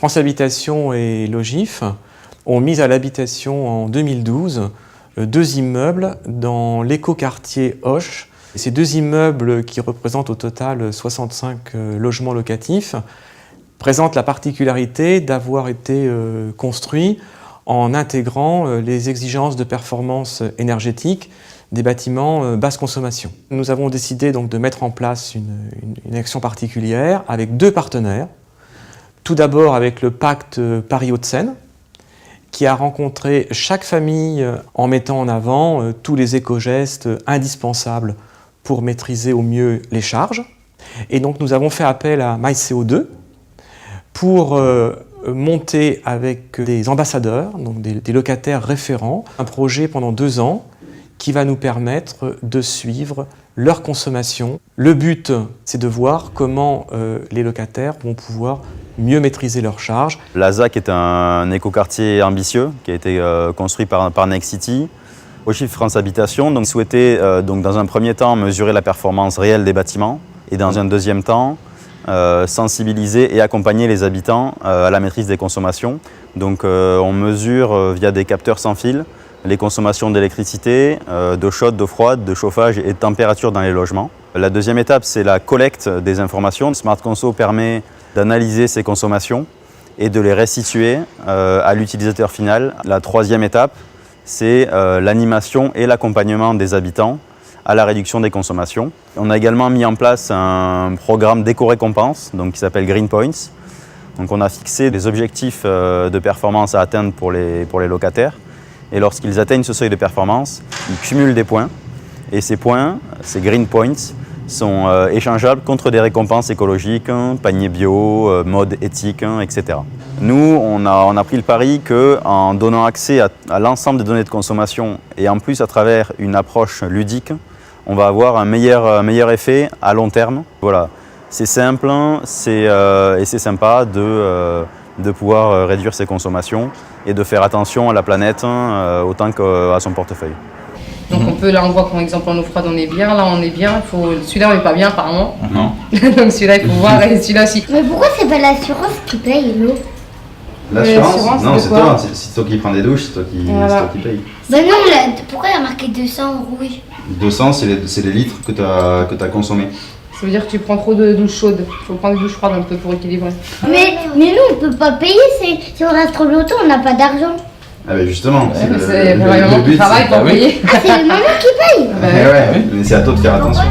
France Habitation et Logif ont mis à l'habitation en 2012 2 immeubles dans l'écoquartier Hoche. Ces 2 immeubles, qui représentent au total 65 logements locatifs, présentent la particularité d'avoir été construits en intégrant les exigences de performance énergétique des bâtiments basse consommation. Nous avons décidé donc de mettre en place une action particulière avec 2 partenaires. Tout d'abord avec le pacte Paris-Hauts-de-Seine, qui a rencontré chaque famille en mettant en avant tous les éco-gestes indispensables pour maîtriser au mieux les charges. Et donc nous avons fait appel à MyCO2 pour monter avec des ambassadeurs, donc des locataires référents, un projet pendant 2 ans qui va nous permettre de suivre leur consommation. Le but, c'est de voir comment les locataires vont pouvoir mieux maîtriser leurs charges. La ZAC est un écoquartier ambitieux qui a été construit par Nexity. Logif France Habitation donc, souhaitait donc, dans un premier temps mesurer la performance réelle des bâtiments et dans un deuxième temps sensibiliser et accompagner les habitants à la maîtrise des consommations. Donc on mesure via des capteurs sans fil les consommations d'électricité, d'eau chaude, d'eau froide, de chauffage et de température dans les logements. La deuxième étape, c'est la collecte des informations. Smart Conso permet d'analyser ces consommations et de les restituer à l'utilisateur final. La troisième étape, c'est l'animation et l'accompagnement des habitants à la réduction des consommations. On a également mis en place un programme d'éco-récompense qui s'appelle Green Points. Donc on a fixé des objectifs de performance à atteindre pour les locataires. Et lorsqu'ils atteignent ce seuil de performance, ils cumulent des points. Et ces points, ces Green Points, sont échangeables contre des récompenses écologiques, panier bio, mode éthique, etc. Nous, on a pris le pari qu'en donnant accès à l'ensemble des données de consommation et en plus à travers une approche ludique, on va avoir un meilleur effet à long terme. Voilà. C'est simple et c'est sympa de pouvoir réduire ses consommations et de faire attention à la planète autant qu'à son portefeuille. Donc là on voit qu'en exemple en eau froide on est bien, là on est bien, celui-là on n'est pas bien apparemment. Non. Donc celui-là il faut voir et celui-là aussi. Mais pourquoi c'est pas l'assurance qui paye l'eau? L'assurance? Non, c'est toi, c'est toi qui prends des douches, c'est toi qui payes. Ben non, pourquoi il y a marqué 200 rouge? 200 c'est les litres que tu as consommés. Ça veut dire que tu prends trop de douches chaudes, il faut prendre des douches froides un peu pour équilibrer. Mais nous on peut pas payer, si on reste trop longtemps on n'a pas d'argent. Ah ben justement, c'est le maman qui travaille pour payer. Ah c'est le maman qui paye. Ouais, mais c'est à toi de faire attention.